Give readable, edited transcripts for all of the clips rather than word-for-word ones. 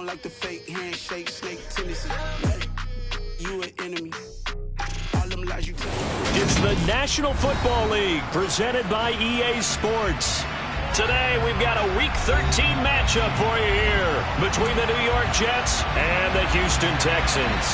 don't like the fake handshake, snake tendency. You an enemy. All them lies you tell. It's the National Football League presented by EA Sports. Today we've got a Week 13 matchup for you here between the New York Jets and the Houston Texans.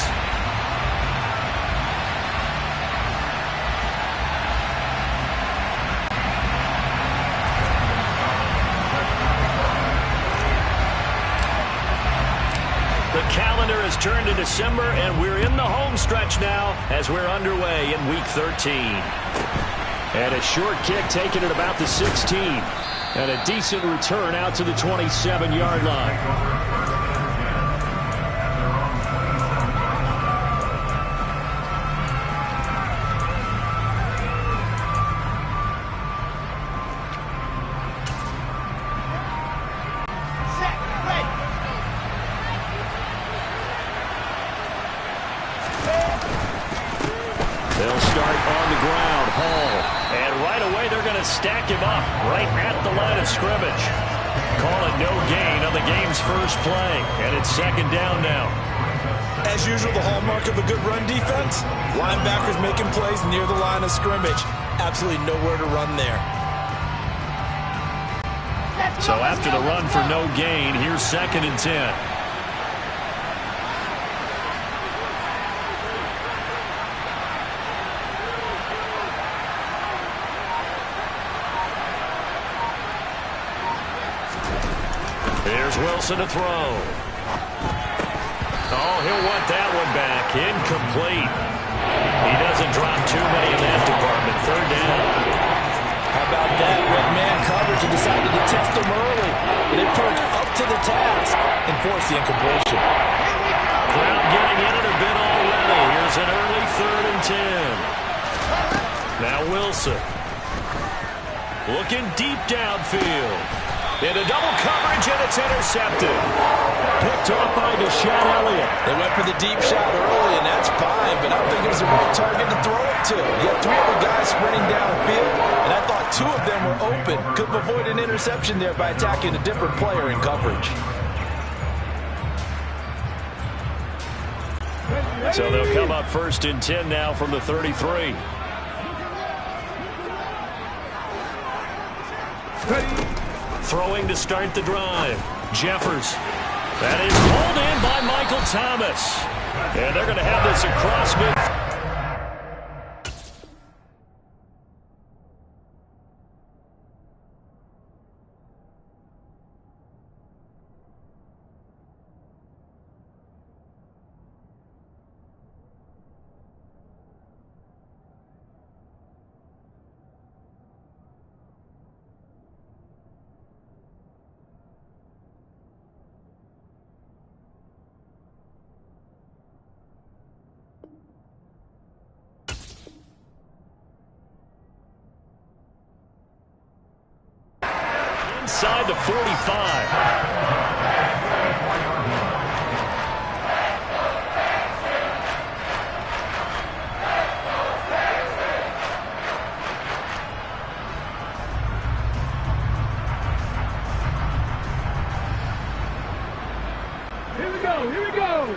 The calendar has turned to December, and we're in the home stretch now as we're underway in Week 13. And a short kick taken at about the 16. And a decent return out to the 27-yard line. They'll start on the ground. Hall. And right away they're going to stack him up right at the line of scrimmage. Call it no gain on the game's first play. And it's second down now. As usual, the hallmark of a good run defense, linebackers making plays near the line of scrimmage. Absolutely nowhere to run there. So after the run for no gain, here's 2nd and 10. Here's Wilson to throw. Oh, he'll want that one back. Incomplete. He doesn't drop too many in that department. 3rd down. How about that? Red man coverage and decided to test him early. But they perked up to the task and forced the incompletion. Crowd getting in it a bit already. Here's an early 3rd and 10. Now Wilson. Looking deep downfield. Into double coverage, and it's intercepted. Picked off by Deshaun Elliott. They went for the deep shot early, and that's fine, but I don't think it was the right target to throw it to. You had 3 other guys sprinting downfield, and I thought 2 of them were open. Could have avoided an interception there by attacking a different player in coverage. So they'll come up 1st and 10 now from the 33. Throwing to start the drive. Jeffers. That is pulled in by Michael Thomas. And they're going to have this across mid. Inside the 45. Here we go, here we go.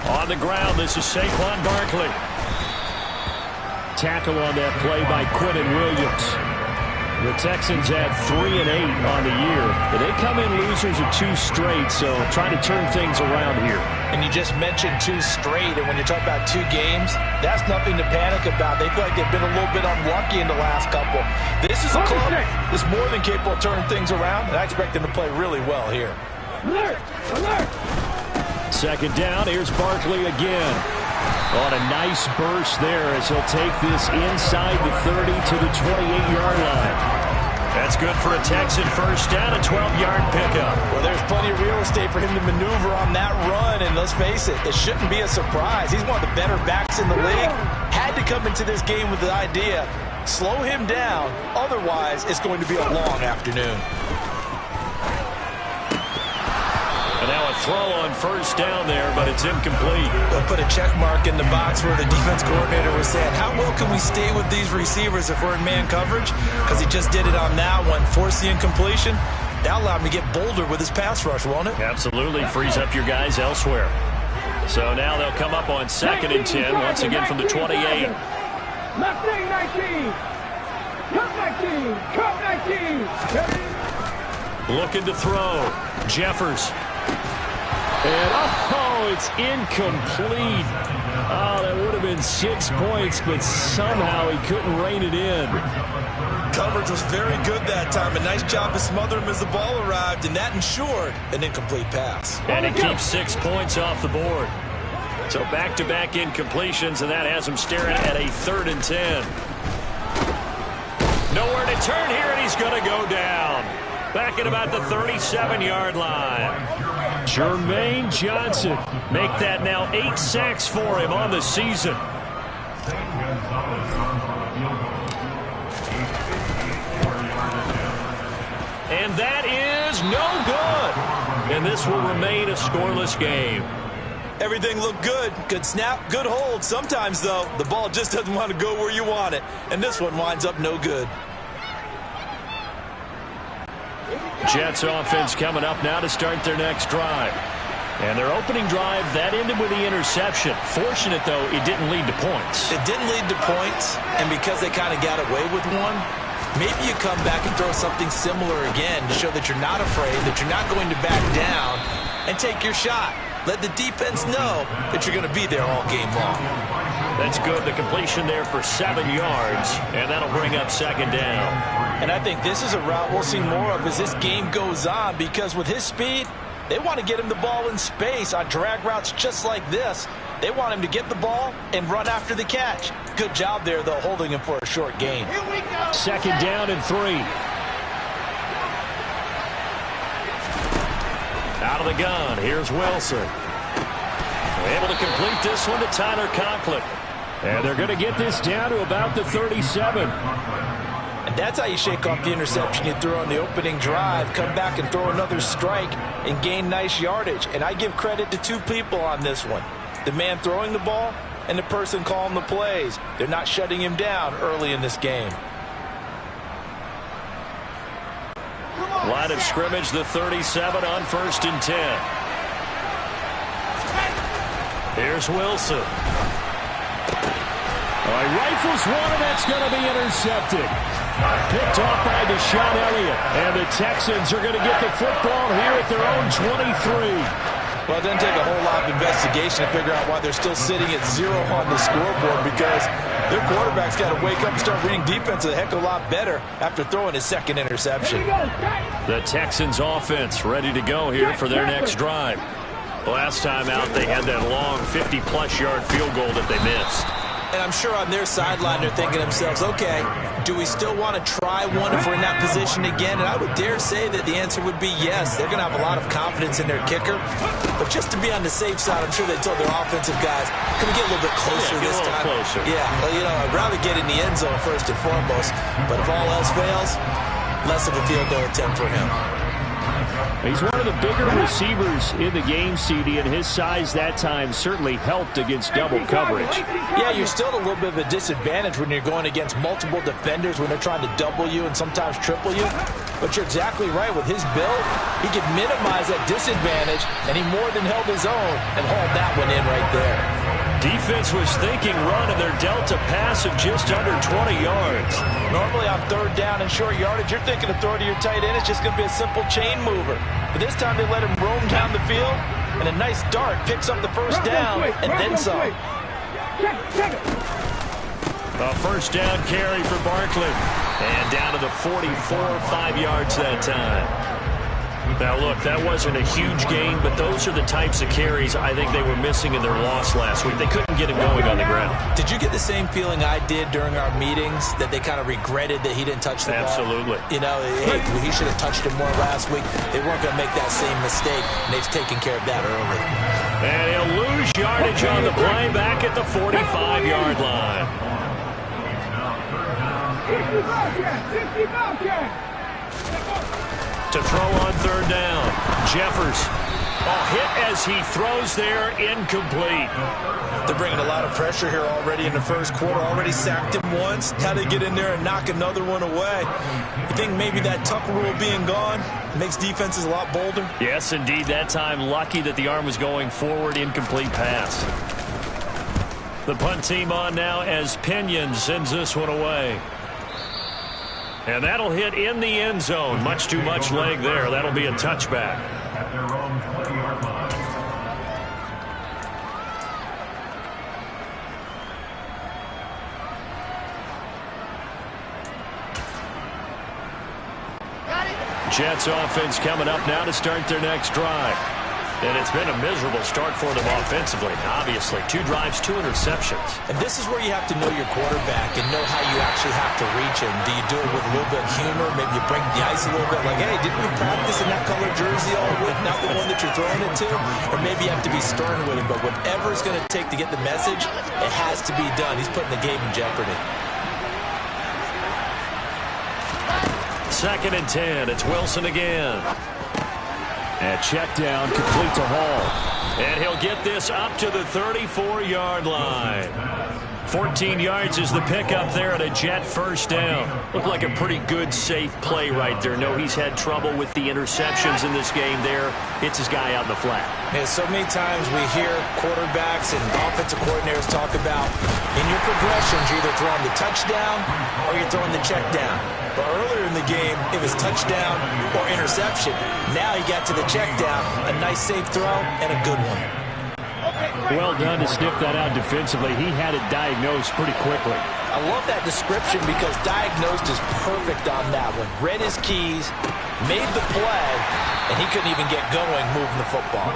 On the ground, this is Saquon Barkley. Tackle on that play by Quentin Williams. The Texans had 3 and 8 on the year, but they come in losers of 2 straight, so trying to turn things around here. And you just mentioned 2 straight, and when you talk about 2 games, that's nothing to panic about. They feel like they've been a little bit unlucky in the last couple. This is a club that's more than capable of turning things around, and I expect them to play really well here. Alert! Alert! 2nd down, here's Barkley again. On a nice burst there as he'll take this inside the 30 to the 28-yard line. That's good for a Texan first down, a 12-yard pickup. Well, there's plenty of real estate for him to maneuver on that run, and let's face it, it shouldn't be a surprise. He's one of the better backs in the league. Had to come into this game with the idea, slow him down, otherwise it's going to be a long afternoon. And now a throw on first down there, but it's incomplete. They'll put a check mark in the box where the defense coordinator was saying, how well can we stay with these receivers if we're in man coverage? Because he just did it on that one, forced the incompletion. That allowed him to get bolder with his pass rush, won't it? Absolutely. Frees up your guys elsewhere. So now they'll come up on 2nd and 10, once again from the 28. Left wing 19. Cut 19. Cut 19. Looking to throw. Jeffers. And, oh, it's incomplete. Oh, that would have been 6 points, but somehow he couldn't rein it in. Coverage was very good that time. A nice job to smother him as the ball arrived, and that ensured an incomplete pass. And it keeps 6 points off the board. So back-to-back incompletions, and that has him staring at a 3rd and 10. Nowhere to turn here, and he's going to go down. Back at about the 37-yard line. Jermaine Johnson make that now 8 sacks for him on the season. And that is no good. And this will remain a scoreless game. Everything looked good. Good snap, good hold. Sometimes, though, the ball just doesn't want to go where you want it. And this one winds up no good. Jets offense coming up now to start their next drive. And their opening drive, that ended with the interception. Fortunate, though, it didn't lead to points. It didn't lead to points, and because they kind of got away with one, maybe you come back and throw something similar again to show that you're not afraid, that you're not going to back down, and take your shot. Let the defense know that you're going to be there all game long. That's good. The completion there for 7 yards, and that'll bring up 2nd down. And I think this is a route we'll see more of as this game goes on, because with his speed, they want to get him the ball in space on drag routes just like this. They want him to get the ball and run after the catch. Good job there, though, holding him for a short gain. 2nd down and 3. Out of the gun, here's Wilson. Able to complete this one to Tyler Conklin. And they're going to get this down to about the 37. And that's how you shake off the interception you threw on the opening drive. Come back and throw another strike and gain nice yardage. And I give credit to 2 people on this one. The man throwing the ball and the person calling the plays. They're not shutting him down early in this game. Line of scrimmage, the 37 on 1st and 10. Here's Wilson. He rifles one, and that's going to be intercepted. Picked off by Deshaun Elliott. And the Texans are going to get the football here at their own 23. Well, it doesn't take a whole lot of investigation to figure out why they're still sitting at 0 on the scoreboard, because their quarterback's got to wake up and start reading defense a heck of a lot better after throwing his 2nd interception. The Texans offense ready to go here for their next drive. Last time out, they had that long 50-plus yard field goal that they missed. And I'm sure on their sideline they're thinking to themselves, okay, do we still want to try one if we're in that position again? And I would dare say that the answer would be yes. They're going to have a lot of confidence in their kicker. But just to be on the safe side, I'm sure they told their offensive guys, can we get a little bit closer this time? Closer. Yeah, well, you know, I'd rather get in the end zone first and foremost. But if all else fails, less of a field goal attempt for him. He's one of the bigger receivers in the game, CD, and his size that time certainly helped against double coverage. Yeah, you're still at a little bit of a disadvantage when you're going against multiple defenders when they're trying to double you and sometimes triple you. But you're exactly right. With his build, he could minimize that disadvantage, and he more than held his own and hauled that one in right there. Defense was thinking run, and they're dealt a pass of just under 20 yards. Normally on 3rd down and short yardage, you're thinking of throw to your tight end. It's just going to be a simple chain mover. But this time they let him roam down the field, and a nice dart picks up the 1st down and then some. A 1st down carry for Barkley. And down to the 44, 5 yards that time. Now, look, that wasn't a huge gain, but those are the types of carries I think they were missing in their loss last week. They couldn't get him going on the ground. Did you get the same feeling I did during our meetings, that they kind of regretted that he didn't touch the ball? Absolutely. You know, hey, he should have touched it more last week. They weren't going to make that same mistake, and they've taken care of that early. And he'll lose yardage on the play back at the 45-yard line. To throw on 3rd down. Jeffers. Oh, hit as he throws there, incomplete. They're bringing a lot of pressure here already in the first quarter. Already sacked him once. How to get in there and knock another one away. You think maybe that tuck rule being gone makes defenses a lot bolder? Yes, indeed. That time, lucky that the arm was going forward. Incomplete pass. The punt team on now as Pinion sends this one away. And that'll hit in the end zone. Much too much leg there. That'll be a touchback. At their own 20-yard line. Jets offense coming up now to start their next drive. And it's been a miserable start for them offensively. Obviously, 2 drives, 2 interceptions. And this is where you have to know your quarterback and know how you actually have to reach him. Do you do it with a little bit of humor? Maybe you break the ice a little bit like, hey, didn't we practice in that color jersey all week, not the one that you're throwing it to? Or maybe you have to be stern with him. But whatever it's going to take to get the message, it has to be done. He's putting the game in jeopardy. 2nd and 10. It's Wilson again. And check down, complete to Hall. And he'll get this up to the 34-yard line. 14 yards is the pickup there at a Jet first down. Looked like a pretty good, safe play right there. No, he's had trouble with the interceptions in this game there. Hits his guy out in the flat. And so many times we hear quarterbacks and offensive coordinators talk about in your progressions, you're either throwing the touchdown or you're throwing the check down. But earlier in the game, it was touchdown or interception. Now he got to the check down, a nice safe throw, and a good one. Well done to sniff that out defensively. He had it diagnosed pretty quickly. I love that description because diagnosed is perfect on that one. Read his keys, made the play, and he couldn't even get going moving the football.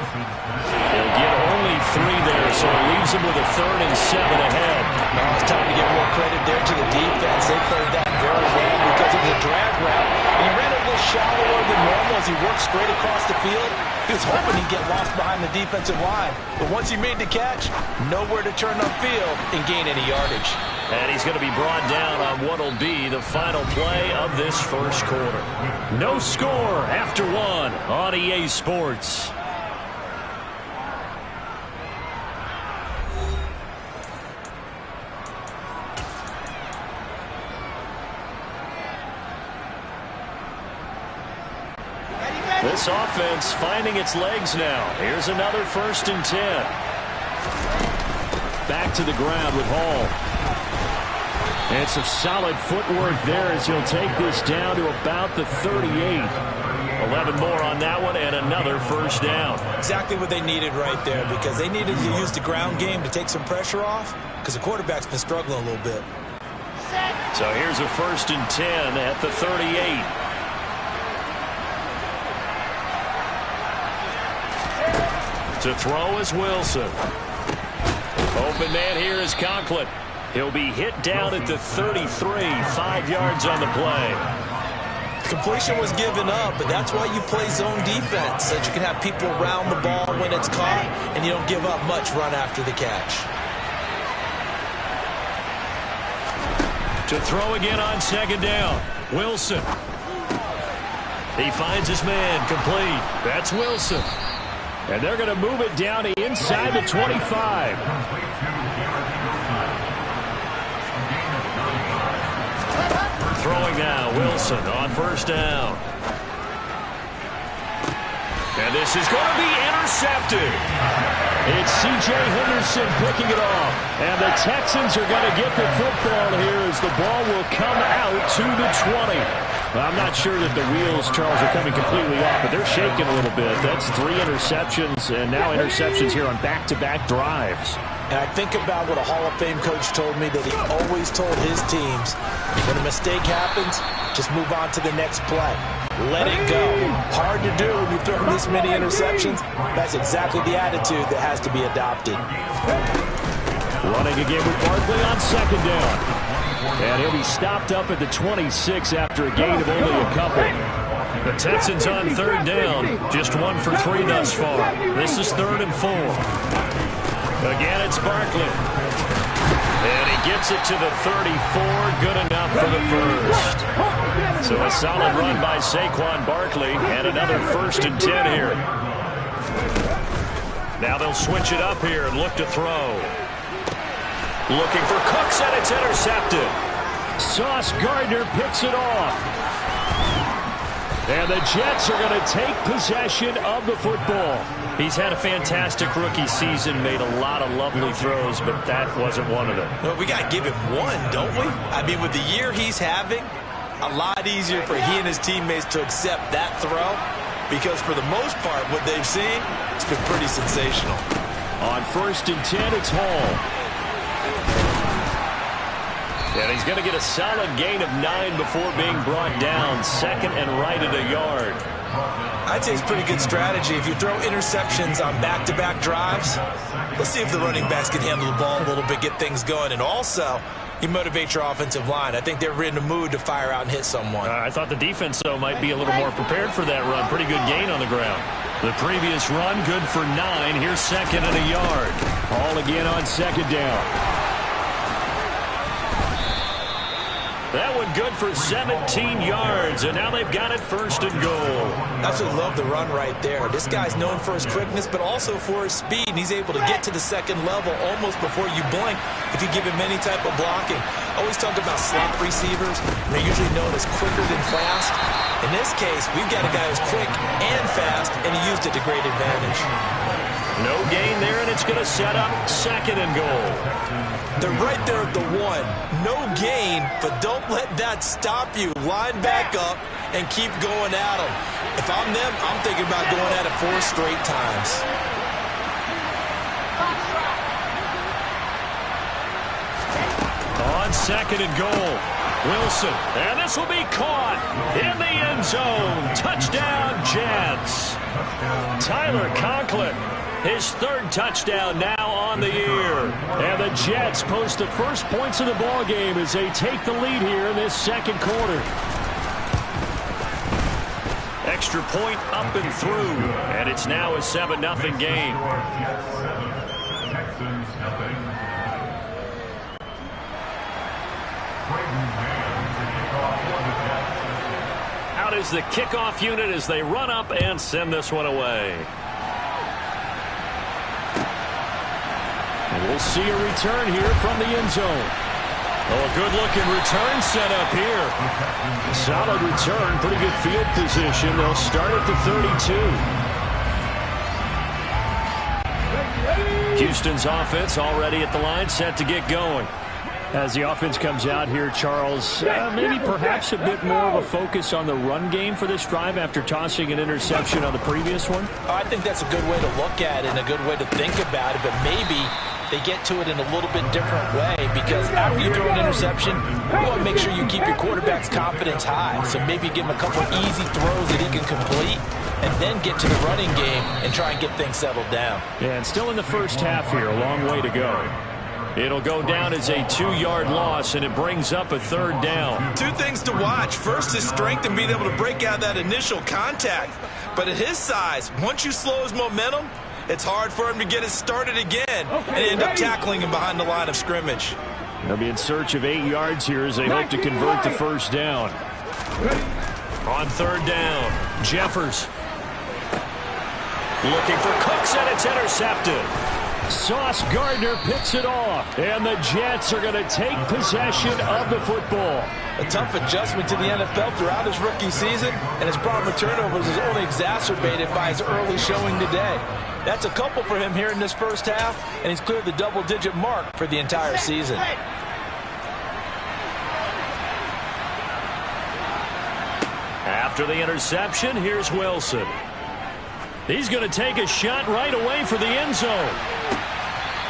He'll get only 3 there, so it leaves him with a 3rd and 7 ahead. Oh, it's time to give more credit there to the defense. They played that very well because it was a drag route. And he ran a little shallower than normal as he worked straight across the field. He was hoping he'd get lost behind the defensive line. But once he made the catch, nowhere to turn upfield and gain any yardage. And he's going to be brought down on what'll be the final play of this first quarter. No score after 1 on EA Sports. This offense finding its legs now. Here's another 1st and 10. Back to the ground with Hall. And some solid footwork there as he'll take this down to about the 38. 11 more on that one and another 1st down. Exactly what they needed right there because they needed to use the ground game to take some pressure off because the quarterback's been struggling a little bit. So here's a 1st and 10 at the 38. To throw is Wilson. Open man here is Conklin. He'll be hit down at the 33, 5 yards on the play. Completion was given up, but that's why you play zone defense, so that you can have people around the ball when it's caught, and you don't give up much run after the catch. To throw again on 2nd down, Wilson. He finds his man, complete. That's Wilson. And they're going to move it down to inside the 25. Throwing now, Wilson on 1st down. And this is going to be intercepted. It's C.J. Henderson picking it off. And the Texans are going to get the football here as the ball will come out to the 20. I'm not sure that the wheels, Charles, are coming completely off, but they're shaking a little bit. That's 3 interceptions, and now interceptions here on back-to-back drives. And I think about what a Hall of Fame coach told me that he always told his teams, when a mistake happens, just move on to the next play. Let it go. Hard to do when you throw this many interceptions. That's exactly the attitude that has to be adopted. Running again with Barkley on 2nd down. And he'll be stopped up at the 26 after a gain of only a couple. The Texans on 3rd down. Just 1 for 3 thus far. This is 3rd and 4. Again, it's Barkley. And he gets it to the 34. Good enough for the 1st. So a solid run by Saquon Barkley. And another 1st and 10 here. Now they'll switch it up here and look to throw. Looking for Cooks, and it's intercepted. Sauce Gardner picks it off. And the Jets are going to take possession of the football. He's had a fantastic rookie season, made a lot of lovely throws, but that wasn't one of them. Well, we got to give him one, don't we? I mean, with the year he's having, a lot easier for he and his teammates to accept that throw, because for the most part, what they've seen, it's been pretty sensational. On 1st and 10, it's Hall. And he's going to get a solid gain of 9 before being brought down. 2nd and right at a yard. I'd say it's pretty good strategy. If you throw interceptions on back-to-back drives, let's see if the running backs can handle the ball a little bit, get things going. And also, you motivate your offensive line. I think they're in the mood to fire out and hit someone. I thought the defense, though, might be a little more prepared for that run. Pretty good gain on the ground. The previous run, good for 9. Here's 2nd and a yard. All again on 2nd down. That one good for 17 yards, and now they've got it 1st and goal. Absolutely love the run right there. This guy's known for his quickness, but also for his speed, and he's able to get to the 2nd level almost before you blink if you give him any type of blocking. Always talk about slot receivers, and they're usually known as quicker than fast. In this case, we've got a guy who's quick and fast, and he used it to great advantage. No gain there, and it's going to set up 2nd and goal. They're right there at the 1. No gain, but don't let that stop you. Line back up and keep going at them. If I'm them, I'm thinking about going at it 4 straight times. On 2nd and goal, Wilson. And this will be caught in the end zone. Touchdown, Jets. Tyler Conklin. His 3rd touchdown now on the year. And the Jets post the first points of the ball game as they take the lead here in this 2nd quarter. Extra point up and through. And it's now a 7-0 game. Texans nothing. Out is the kickoff unit as they run up and send this one away. And we'll see a return here from the end zone. Oh, a good-looking return set up here. Solid return, pretty good field position. They'll start at the 32. Houston's offense already at the line, set to get going. As the offense comes out here, Charles, maybe perhaps a bit more of a focus on the run game for this drive after tossing an interception on the previous one? I think that's a good way to look at it and a good way to think about it, but maybe they get to it in a little bit different way, because after you throw an interception, you want to make sure you keep your quarterback's confidence high. So maybe give him a couple easy throws that he can complete, and then get to the running game and try and get things settled down. Yeah, and still in the first half here, a long way to go. It'll go down as a 2-yard loss, and it brings up a 3rd down. 2 things to watch. First is strength and being able to break out that initial contact. But at his size, once you slow his momentum, it's hard for him to get it started again and end up tackling him behind the line of scrimmage. They'll be in search of 8 yards here as they hope to convert the 1st down. On 3rd down, Jeffers. Looking for Cooks, and it's intercepted. Sauce Gardner picks it off, and the Jets are going to take possession of the football. A tough adjustment to the NFL throughout his rookie season, and his problem with turnovers is only exacerbated by his early showing today. That's a couple for him here in this first half, and he's cleared the double-digit mark for the entire season. After the interception, here's Wilson. He's going to take a shot right away for the end zone.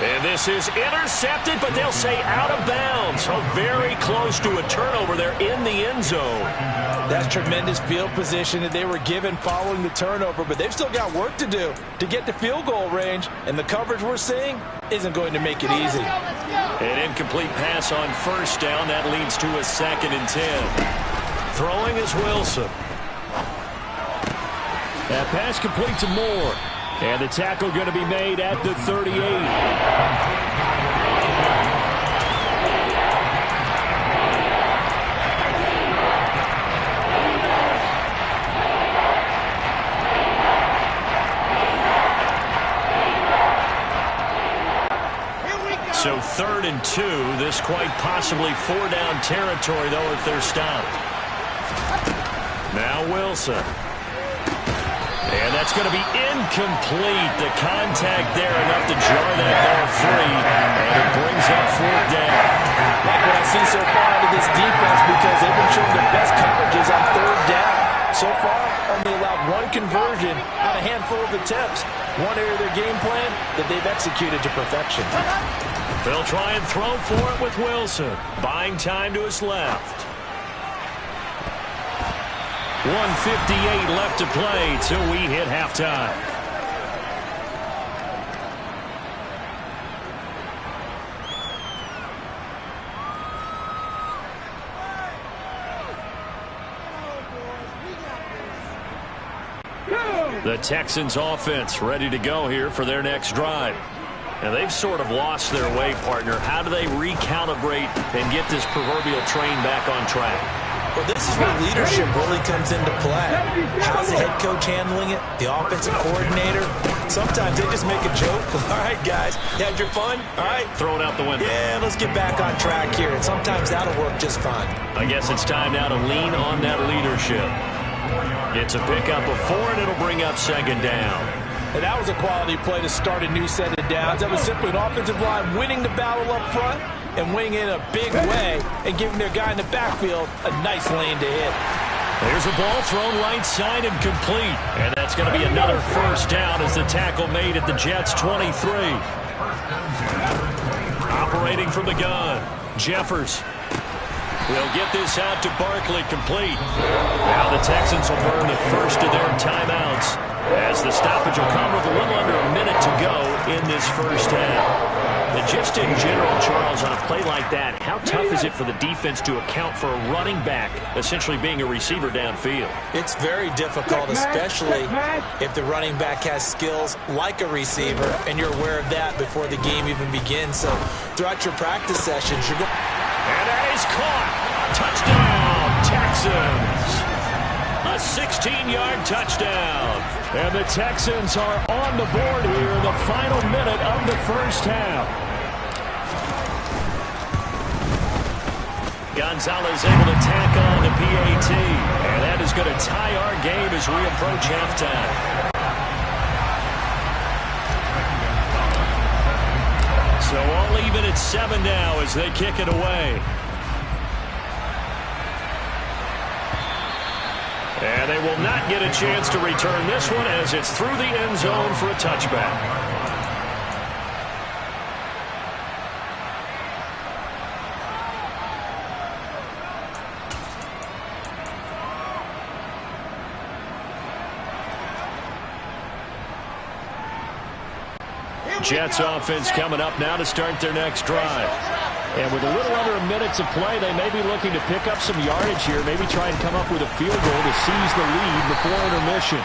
And this is intercepted, but they'll say out of bounds. So very close to a turnover there in the end zone. That's tremendous field position that they were given following the turnover, but they've still got work to do to get to field goal range, and the coverage we're seeing isn't going to make it easy. An incomplete pass on 1st down. That leads to a 2nd and 10. Throwing is Wilson. That pass complete to Moore. And the tackle going to be made at the 38. and 2. This quite possibly 4-down territory, though, if they're stopped. Now Wilson. And that's going to be incomplete. The contact there enough to jar that ball free. And it brings up 4th down. Like what I see so far out of this defense, because they've been showing their best coverages on 3rd down. So far, only allowed 1 conversion on a handful of attempts. One area of their game plan that they've executed to perfection. They'll try and throw for it with Wilson. Buying time to his left. 1:58 left to play till we hit halftime. The Texans offense ready to go here for their next drive. And they've sort of lost their way, partner. How do they recalibrate and get this proverbial train back on track? Well, this is where leadership really comes into play. How's the head coach handling it? The offensive coordinator? Sometimes they just make a joke. All right, guys, you had your fun? All right. Throw it out the window. Yeah, let's get back on track here. And sometimes that'll work just fine. I guess it's time now to lean on that leadership. It's a pickup of 4, and it'll bring up 2nd down. And that was a quality play to start a new set of downs. That was simply an offensive line winning the battle up front and winning in a big way and giving their guy in the backfield a nice lane to hit. There's a ball thrown right side and complete. And that's going to be another 1st down as the tackle made at the Jets' 23. Operating from the gun, Jeffers. They'll get this out to Barkley, complete. Now the Texans will burn the first of their timeouts as the stoppage will come with a little under a minute to go in this first half. And just in general, Charles, on a play like that, how tough is it for the defense to account for a running back essentially being a receiver downfield? It's very difficult, especially if the running back has skills like a receiver, and you're aware of that before the game even begins. So throughout your practice sessions, you're going... And that is caught. Touchdown, Texans. A 16-yard touchdown. And the Texans are on the board here in the final minute of the first half. Gonzalez able to tack on the PAT. And that is going to tie our game as we approach halftime. So all even at 7 now as they kick it away. And they will not get a chance to return this one as it's through the end zone for a touchback. Jets offense coming up now to start their next drive. And with a little under a minute to play, they may be looking to pick up some yardage here, maybe try and come up with a field goal to seize the lead before intermission.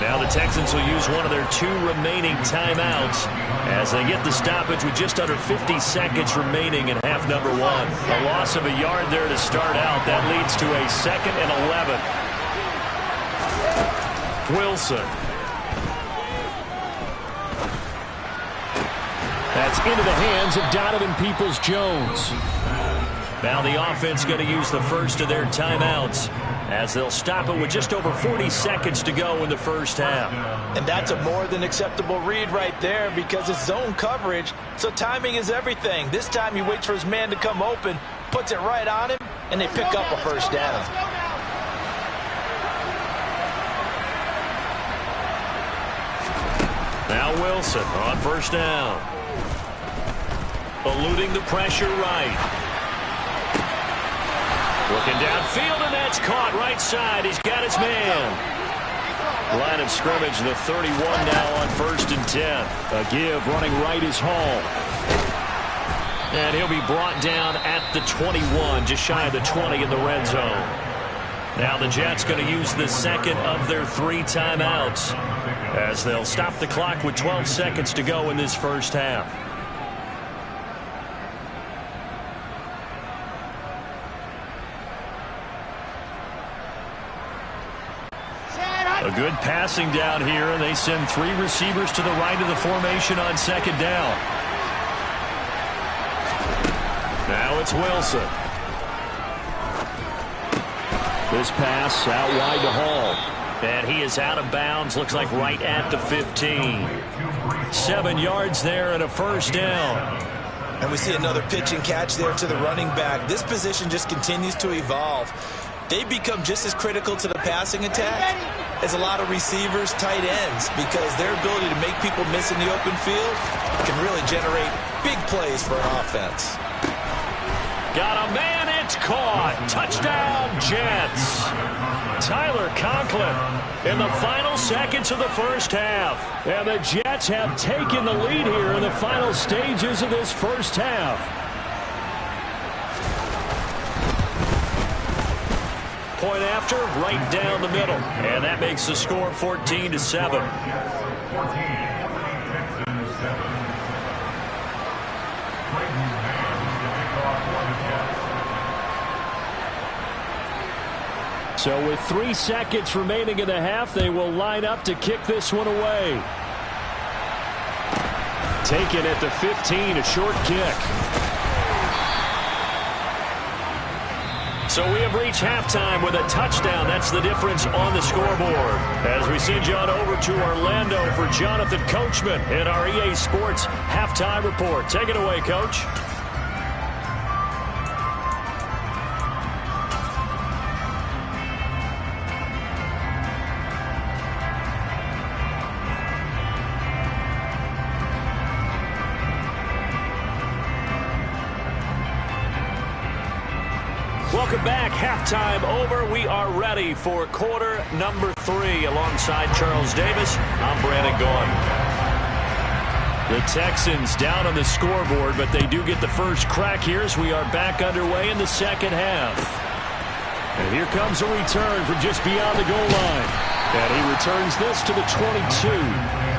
Now the Texans will use one of their 2 remaining timeouts as they get the stoppage with just under 50 seconds remaining in half number 1. A loss of a yard there to start out. That leads to a 2nd and 11. Wilson. That's into the hands of Donovan Peoples-Jones. Now the offense going to use the first of their timeouts as they'll stop it with just over 40 seconds to go in the first half. And that's a more than acceptable read right there because it's zone coverage, so timing is everything. This time he waits for his man to come open, puts it right on him, and they pick up a first down. Now Wilson on first down. Eluding the pressure right. Looking downfield, and that's caught right side. He's got his man. Line of scrimmage, the 31 now on 1st and 10. A give running right is Hall. And he'll be brought down at the 21, just shy of the 20 in the red zone. Now the Jets going to use the second of their 3 timeouts as they'll stop the clock with 12 seconds to go in this first half. A good passing down here, and they send 3 receivers to the right of the formation on 2nd down. it's Wilson. This pass out wide to Hall. And he is out of bounds. Looks like right at the 15. 7 yards there and a first down. And we see another pitch and catch there to the running back. This position just continues to evolve. They become just as critical to the passing attack as a lot of receivers, tight ends, because their ability to make people miss in the open field can really generate big plays for an offense. Got a man, it's caught. Touchdown, Jets. Tyler Conklin in the final seconds of the first half. And the Jets have taken the lead here in the final stages of this first half. Point after, right down the middle. And that makes the score 14-7. So with 3 seconds remaining in the half, they will line up to kick this one away. Taken at the 15, a short kick. So we have reached halftime with a touchdown. That's the difference on the scoreboard. As we send you on over to Orlando for Jonathan Coachman in our EA Sports halftime report. Take it away, Coach. Welcome back. Halftime over. We are ready for quarter number 3. Alongside Charles Davis, I'm Brandon Gaughan. The Texans down on the scoreboard, but they do get the first crack here as we are back underway in the second half. And here comes a return from just beyond the goal line. And he returns this to the 22.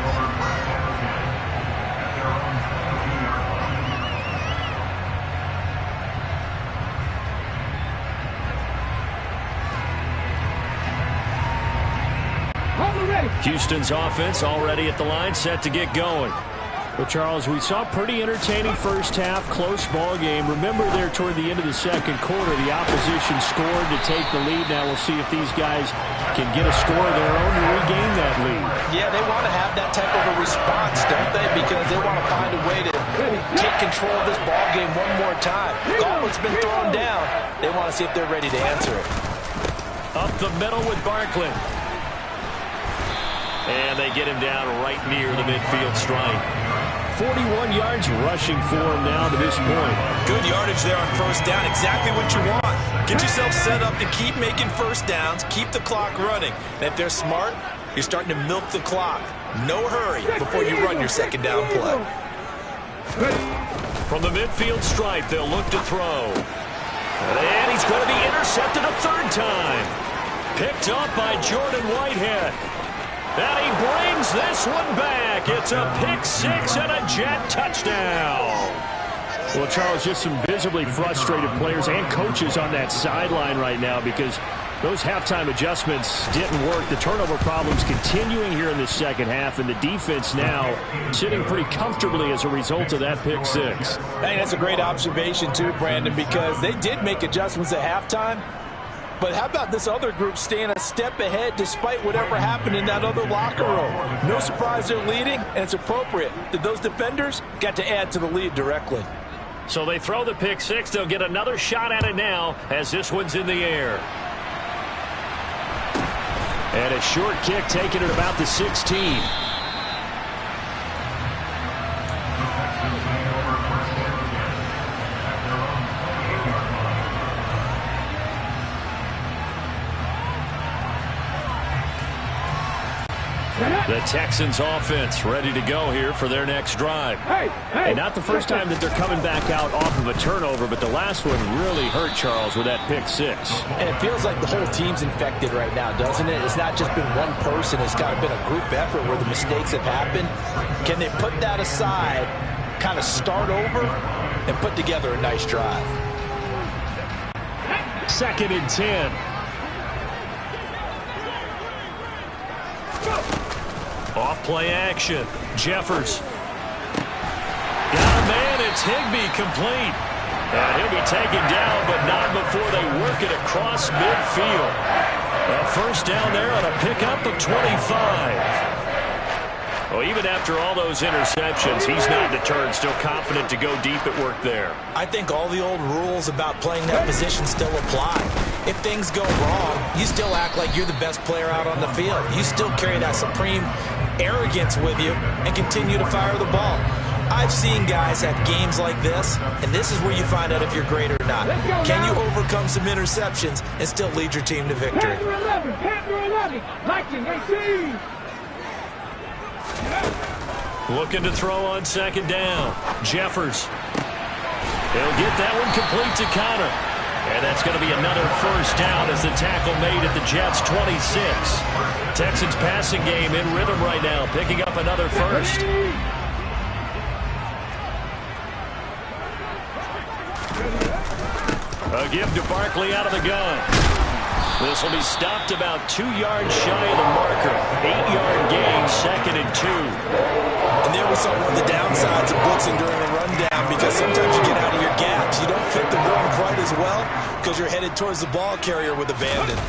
Houston's offense already at the line, set to get going. Well, Charles, we saw pretty entertaining first half, close ball game. Remember there toward the end of the second quarter, the opposition scored to take the lead. Now we'll see if these guys can get a score of their own to regain that lead. Yeah, they want to have that type of a response, don't they? Because they want to find a way to take control of this ball game one more time. Gauntlet's been thrown down. They want to see if they're ready to answer it. Up the middle with Barkley. And they get him down right near the midfield stripe. 41 yards rushing for him now to this point. Good yardage there on first down. Exactly what you want. Get yourself set up to keep making first downs. Keep the clock running. And if they're smart, you're starting to milk the clock. No hurry before you run your second down play. From the midfield stripe, they'll look to throw. And he's going to be intercepted a third time. Picked up by Jordan Whitehead. And he brings this one back. It's a pick-6 and a Jet touchdown. Well, Charles, just some visibly frustrated players and coaches on that sideline right now because those halftime adjustments didn't work. The turnover problems continuing here in the second half, and the defense now sitting pretty comfortably as a result of that pick-6. I think that's a great observation, too, Brandon, because they did make adjustments at halftime. But how about this other group staying a step ahead despite whatever happened in that other locker room? No surprise they're leading, and it's appropriate that those defenders got to add to the lead directly. So they throw the pick-6. They'll get another shot at it now as this one's in the air. And a short kick taken at about the 16. The Texans offense ready to go here for their next drive. And not the first time that they're coming back out off of a turnover, but the last one really hurt Charles with that pick-6. And it feels like the whole team's infected right now, doesn't it? It's not just been one person. It's kind of been a group effort where the mistakes have happened. Can they put that aside, kind of start over, and put together a nice drive? 2nd and 10. Off play action. Jeffers. Got a man. It's Higbee complete. And he'll be taken down, but not before they work it across midfield. A first down there on a pickup of 25. Well, even after all those interceptions, he's not deterred, still confident to go deep at work there. I think all the old rules about playing that position still apply. If things go wrong, you still act like you're the best player out on the field. You still carry that supreme arrogance with you and continue to fire the ball. I've seen guys have games like this, and this is where you find out if you're great or not. Can you overcome some interceptions and still lead your team to victory? Panther 11, 1918. Looking to throw on second down. Jeffers. He'll get that one complete to Connor. And that's going to be another first down as the tackle made at the Jets' 26. Texans passing game in rhythm right now, picking up another first. A give to Barkley out of the gun. This will be stopped about 2 yards shy of the marker. 8-yard gain, 2nd and 2. And there was some of the downsides of blitzing during a rundown because sometimes you get out of your gaps. You don't fit the run quite as well because you're headed towards the ball carrier with abandon.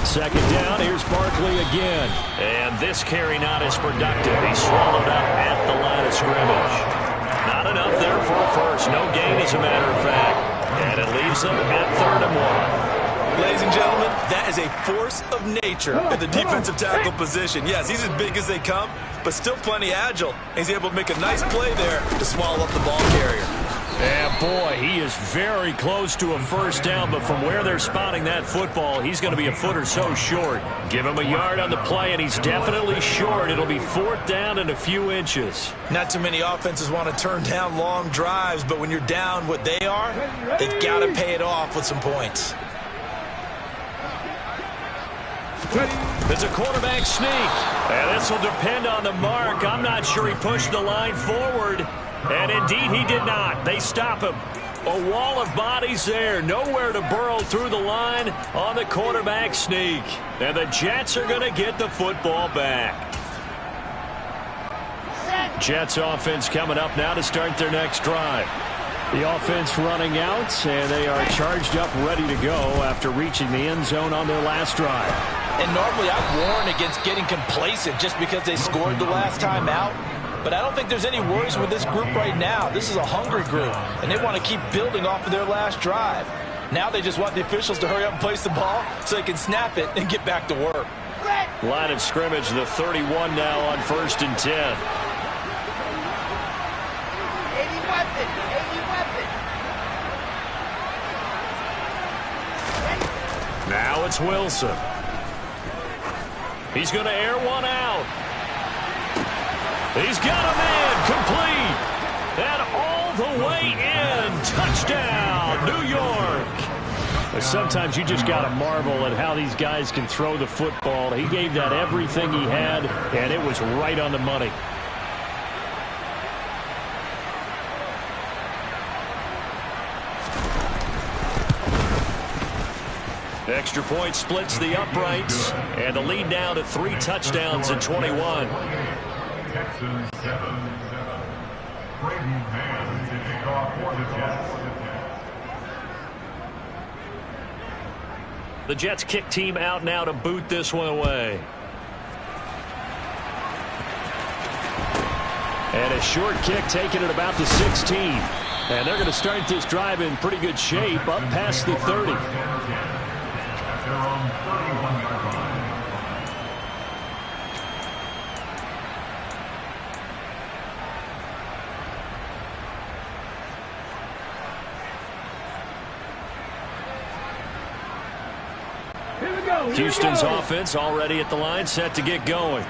Second down, here's Barkley again. And this carry not as productive. He's swallowed up at the line of scrimmage. Not enough there for a first. No gain, as a matter of fact. And it leaves them at 3rd and 1. Ladies and gentlemen, that is a force of nature in the defensive tackle position. Yes, he's as big as they come, but still plenty agile. He's able to make a nice play there to swallow up the ball carrier. Yeah, boy, he is very close to a first down, but from where they're spotting that football, he's going to be a foot or so short. Give him a yard on the play, and he's definitely short. It'll be 4th down and a few inches. Not too many offenses want to turn down long drives, but when you're down what they are, they've got to pay it off with some points. It's a quarterback sneak. And this will depend on the mark. I'm not sure he pushed the line forward. And indeed, he did not. They stop him. A wall of bodies there. Nowhere to burrow through the line on the quarterback sneak. And the Jets are going to get the football back. Jets offense coming up now to start their next drive. The offense running out, and they are charged up, ready to go after reaching the end zone on their last drive. And normally I warn against getting complacent just because they scored the last time out. But I don't think there's any worries with this group right now. This is a hungry group, and they want to keep building off of their last drive. Now they just want the officials to hurry up and place the ball so they can snap it and get back to work. Line of scrimmage, the 31 now on 1st and 10. Now it's Wilson. He's going to air one out. He's got a man complete. And all the way in. Touchdown, New York. But sometimes you just got to marvel at how these guys can throw the football. He gave that everything he had, and it was right on the money. Extra point splits the uprights, and the lead now to 3 touchdowns in 21. Texans 7-7. Braden Mann to kick off for the Jets. The Jets kick team out now to boot this one away. And a short kick taken at about the 16. And they're going to start this drive in pretty good shape, up past the 30. Their own 31-yard line. Houston's offense already at the line, set to get going.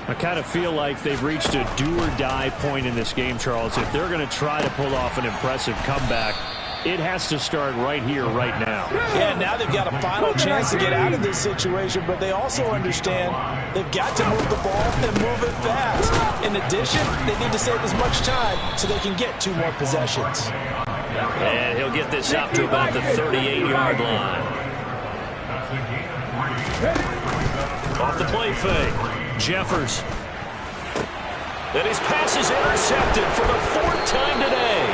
I kind of feel like they've reached a do-or-die point in this game, Charles. If they're going to try to pull off an impressive comeback, it has to start right here, right now. Yeah, now they've got a final chance to get out of this situation, but they also understand they've got to move the ball and move it fast. In addition, they need to save as much time so they can get 2 more possessions. And he'll get this up to about the 38-yard line. Off the play fake, Jeffers. And his pass is intercepted for the 4th time today.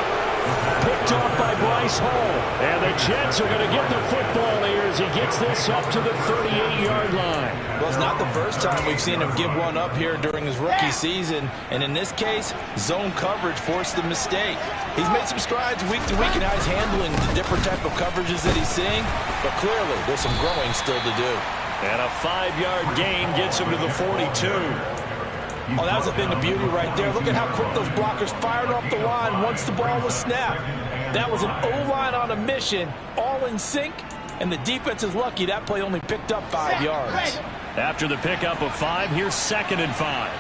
Picked off by Bryce Hall. And the Jets are going to get the football here as he gets this up to the 38-yard line. Well, it's not the first time we've seen him give one up here during his rookie season. And in this case, zone coverage forced the mistake. He's made some strides week to week in how he's handling the different type of coverages that he's seeing. But clearly, there's some growing still to do. And a 5-yard gain gets him to the 42. Oh, that was a thing of beauty right there. Look at how quick those blockers fired off the line once the ball was snapped. That was an O-line on a mission, all in sync, and the defense is lucky that play only picked up 5 yards. After the pickup of 5, here's 2nd and 5.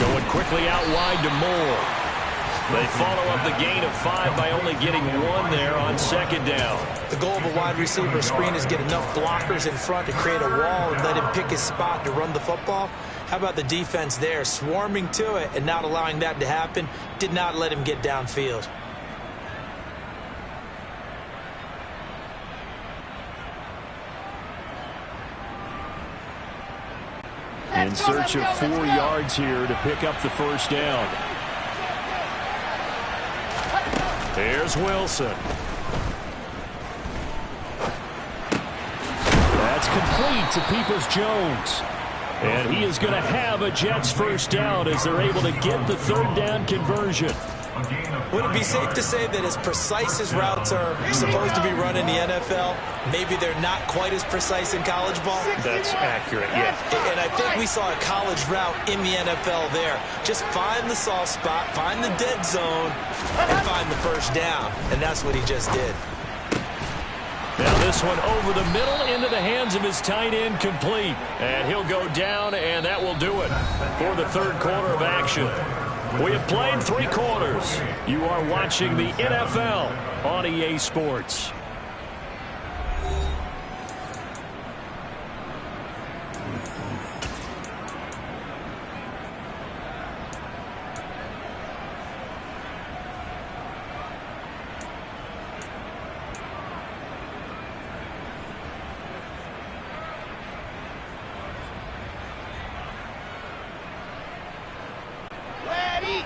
Going quickly out wide to Moore. They follow up the gain of 5 by only getting 1 there on 2nd down. The goal of a wide receiver screen is get enough blockers in front to create a wall and let him pick his spot to run the football. How about the defense there, swarming to it and not allowing that to happen? Did not let him get downfield. In search of 4 yards here to pick up the first down. Here's Wilson. That's complete to Peoples-Jones. And he is going to have a Jets first down as they're able to get the 3rd down conversion. Would it be safe to say that as precise as routes are supposed to be run in the NFL, maybe they're not quite as precise in college ball? That's accurate, yes. And I think we saw a college route in the NFL there. Just find the soft spot, find the dead zone, and find the first down. And that's what he just did. Now this one over the middle into the hands of his tight end, complete. And he'll go down, and that will do it for the 3rd quarter of action. We have played 3 quarters. You are watching the NFL on EA Sports.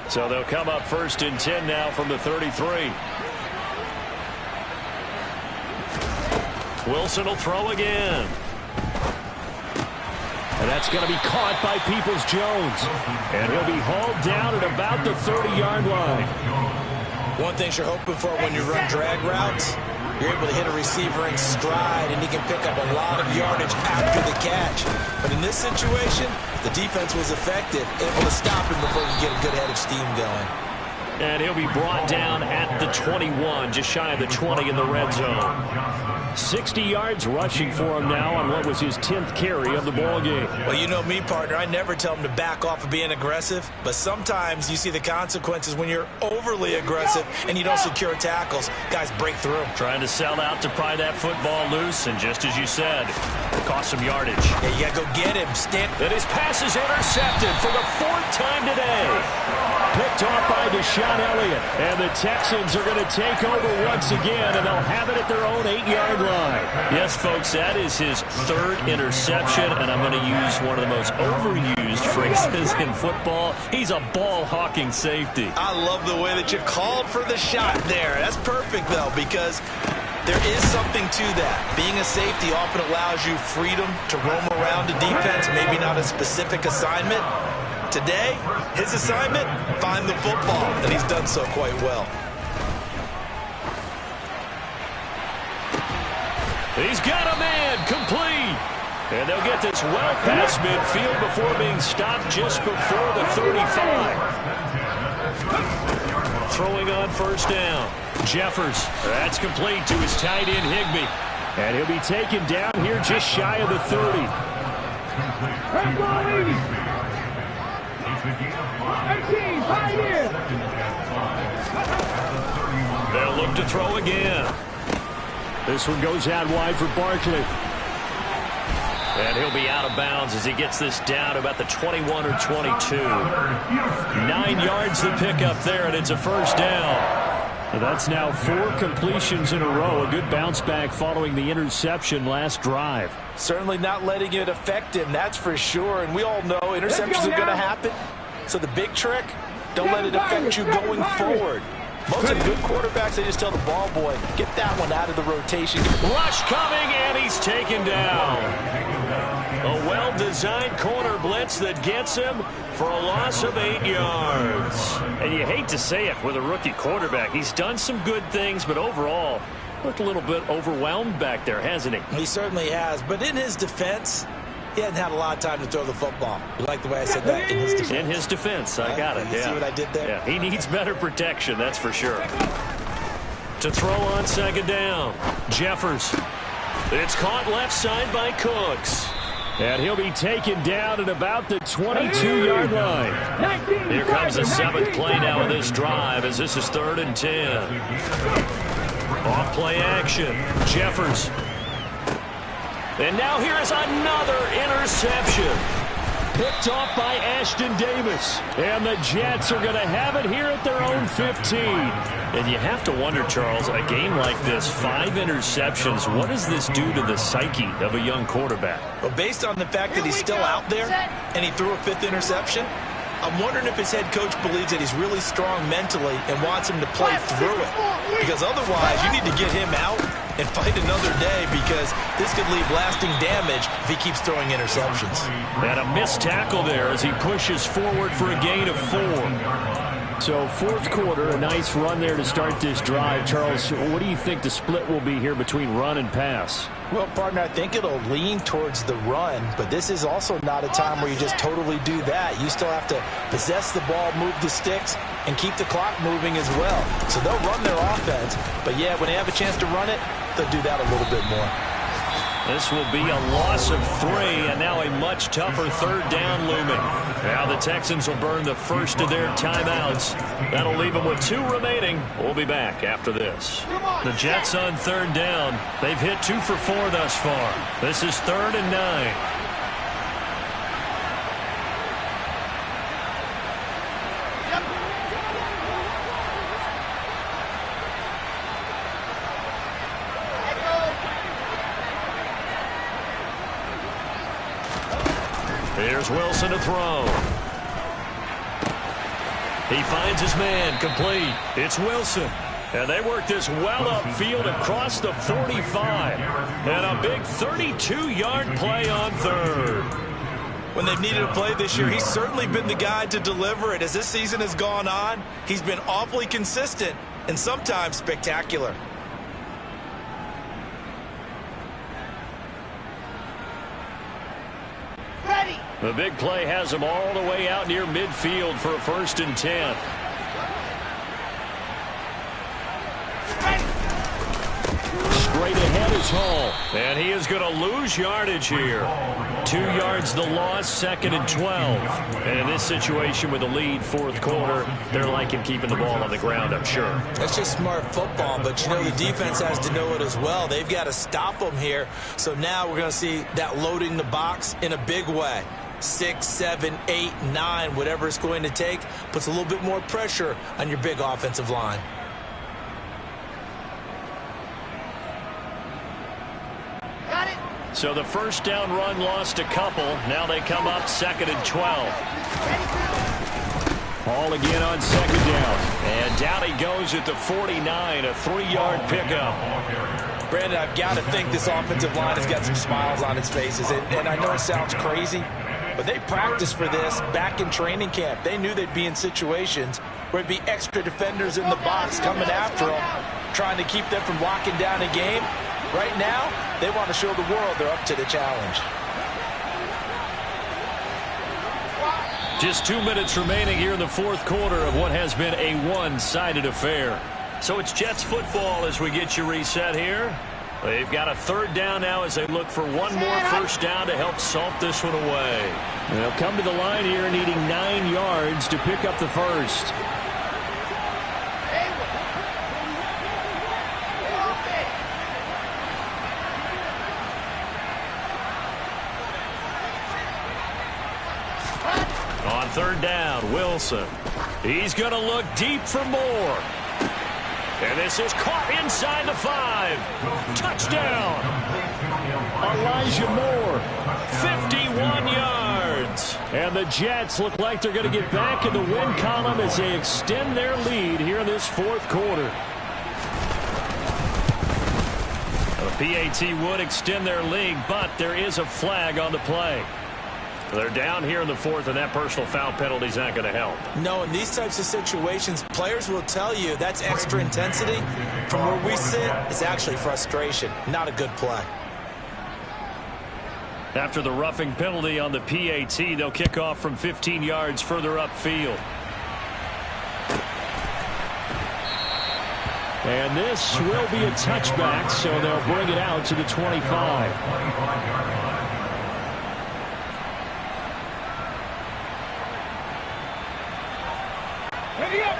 So they'll come up 1st and 10 now from the 33. Wilson will throw again. And that's going to be caught by Peoples-Jones. And he'll be hauled down at about the 30-yard line. One thing you're hoping for when you run drag routes, you're able to hit a receiver in stride, and he can pick up a lot of yardage after the catch. But in this situation, the defense was effective, able to stop him before he could get a good head of steam going. And he'll be brought down at the 21, just shy of the 20 in the red zone. 60 yards rushing for him now on what was his 10th carry of the ball game. Well, you know me, partner. I never tell him to back off of being aggressive, but sometimes you see the consequences when you're overly aggressive and you don't secure tackles. Guys break through. Trying to sell out to pry that football loose, and just as you said, cost some yardage. Yeah, you got to go get him. And his pass is intercepted for the 4th time today. Picked off by Deshaun Elliott. And the Texans are going to take over once again, and they'll have it at their own 8-yard line. Yes, folks, that is his 3rd interception, and I'm going to use one of the most overused phrases in football. He's a ball-hawking safety. I love the way that you called for the shot there. That's perfect, though, because there is something to that. Being a safety often allows you freedom to roam around the defense, maybe not a specific assignment. Today, his assignment, find the football, and he's done so quite well. He's got a man, complete. And they'll get this well past midfield before being stopped just before the 35. Throwing on 1st down. Jeffers, that's complete to his tight end, Higbee. And he'll be taken down here just shy of the 30. They'll look to throw again. This one goes out wide for Barkley. And he'll be out of bounds as he gets this down about the 21 or 22. 9 yards to pick up there, and it's a 1st down. That's now 4 completions in a row. A good bounce back following the interception last drive. Certainly not letting it affect him, that's for sure. And we all know interceptions are going to happen. So the big trick, don't let it affect you going forward. Most of good quarterbacks, they just tell the ball boy, get that one out of the rotation. Rush coming, and he's taken down. A well-designed corner blitz that gets him for a loss of 8 yards. And you hate to say it with a rookie quarterback. He's done some good things, but overall, looked a little bit overwhelmed back there, hasn't he? He certainly has. But in his defense, he hadn't had a lot of time to throw the football. You like the way I said that? In his defense. In his defense, I got it. You see what I did there? Yeah, he needs better protection, that's for sure. To throw on second down, Jeffers. It's caught left side by Cooks. And he'll be taken down at about the 22-yard line. Here comes the 7th play now of this drive as this is 3rd and 10. Off play action, Jeffers. And now here is another interception. Picked off by Ashton Davis. And the Jets are going to have it here at their own 15. And you have to wonder, Charles, a game like this, 5 interceptions, what does this do to the psyche of a young quarterback? Well, based on the fact that he's still out there and he threw a 5th interception, I'm wondering if his head coach believes that he's really strong mentally and wants him to play through it. Because otherwise, you need to get him out and fight another day, because this could leave lasting damage if he keeps throwing interceptions. And a missed tackle there as he pushes forward for a gain of 4. So 4th quarter, a nice run there to start this drive. Charles, what do you think the split will be here between run and pass? Well, partner, I think it'll lean towards the run, but this is also not a time where you just totally do that. You still have to possess the ball, move the sticks, and keep the clock moving as well. So they'll run their offense, but yeah, when they have a chance to run it, they'll do that a little bit more. This will be a loss of 3, and now a much tougher 3rd down looming. Now the Texans will burn the first of their timeouts. That'll leave them with 2 remaining. We'll be back after this. The Jets on 3rd down. They've hit 2 for 4 thus far. This is 3rd and 9. Here's Wilson to throw. He finds his man, complete. It's Wilson. And they work this well upfield across the 45. And a big 32-yard play on 3rd. When they've needed a play this year, he's certainly been the guy to deliver it. As this season has gone on, he's been awfully consistent and sometimes spectacular. The big play has him all the way out near midfield for a 1st and 10. Straight ahead is Hall. And he is going to lose yardage here. 2 yards the loss, 2nd and 12. And in this situation with the lead, 4th quarter, they're liking keeping the ball on the ground, I'm sure. That's just smart football, but you know the defense has to know it as well. They've got to stop them here. So now we're going to see that loading the box in a big way. 6, 7, 8, 9, whatever it's going to take, puts a little bit more pressure on your big offensive line. Got it. So the 1st down run lost a couple. Now they come up 2nd and 12. Hall again on 2nd down. And down he goes at the 49, a 3-yard pickup. Brandon, I've got to think this offensive line has got some smiles on its faces. And I know it sounds crazy, but they practiced for this back in training camp. They knew they'd be in situations where it'd be extra defenders in the box coming after them, trying to keep them from locking down a game. Right now, they want to show the world they're up to the challenge. Just 2 minutes remaining here in the 4th quarter of what has been a one-sided affair. So it's Jets football as we get you reset here. They've got a 3rd down now as they look for one more 1st down to help salt this one away. They'll come to the line here needing 9 yards to pick up the 1st. On 3rd down, Wilson. He's going to look deep for more. And this is caught inside the 5. Touchdown. Elijah Moore, 51 yards. And the Jets look like they're going to get back in the win column as they extend their lead here in this fourth quarter. The PAT would extend their lead, but there is a flag on the play. They're down here in the fourth, and that personal foul penalty is not going to help. No, in these types of situations, players will tell you that's extra intensity. From where we sit, it's actually frustration. Not a good play. After the roughing penalty on the PAT, they'll kick off from 15 yards further upfield. And this will be a touchback, so they'll bring it out to the 25. Ready up.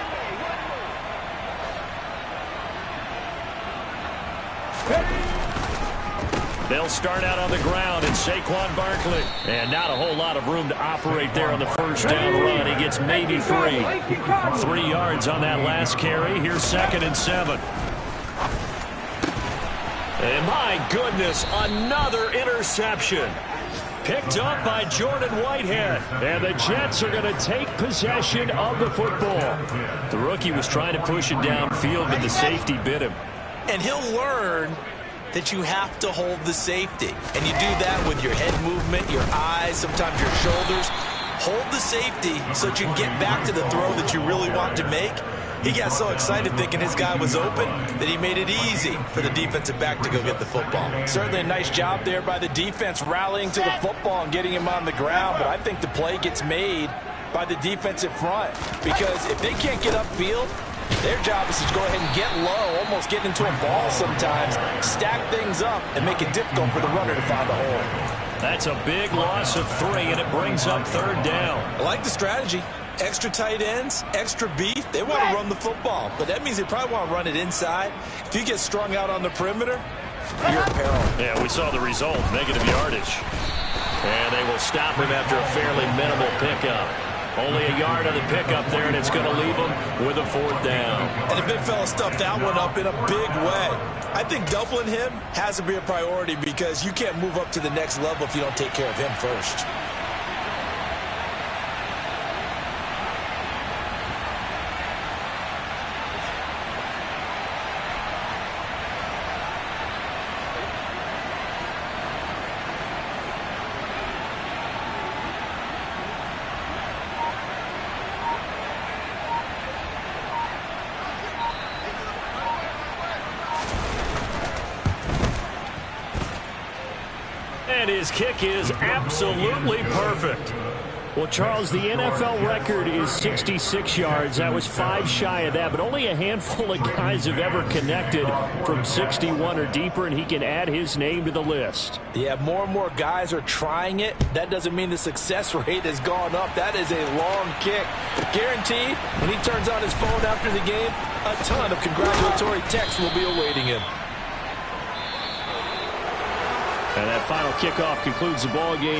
They'll start out on the ground, and Saquon Barkley. And not a whole lot of room to operate there on the first down run. He gets maybe 3. 3 yards on that last carry. Here's 2nd and 7. And my goodness, another interception. Picked up by Jordan Whitehead. And the Jets are going to take possession of the football. The rookie was trying to push it downfield, but the safety bit him. And he'll learn that you have to hold the safety. And you do that with your head movement, your eyes, sometimes your shoulders. Hold the safety so that you can get back to the throw that you really want to make. He got so excited thinking his guy was open that he made it easy for the defensive back to go get the football. Certainly a nice job there by the defense rallying to the football and getting him on the ground. But I think the play gets made by the defensive front, because if they can't get upfield, their job is to go ahead and get low, almost get into a ball sometimes, stack things up, and make it difficult for the runner to find the hole. That's a big loss of 3, and it brings up 3rd down. I like the strategy. Extra tight ends, extra beef. They want to run the football, but that means they probably want to run it inside. If you get strung out on the perimeter, you're in peril. Yeah, we saw the result, negative yardage. And they will stop him after a fairly minimal pickup. Only a yard on the pickup there, and it's going to leave him with a 4th down. And the big fella stuffed that one up in a big way. I think doubling him has to be a priority, because you can't move up to the next level if you don't take care of him first. And his kick is absolutely perfect. Well, Charles, the NFL record is 66 yards. That was 5 shy of that, but only a handful of guys have ever connected from 61 or deeper, and he can add his name to the list. Yeah, more and more guys are trying it. That doesn't mean the success rate has gone up. That is a long kick. Guaranteed, when he turns on his phone after the game, a ton of congratulatory texts will be awaiting him. And that final kickoff concludes the ball game.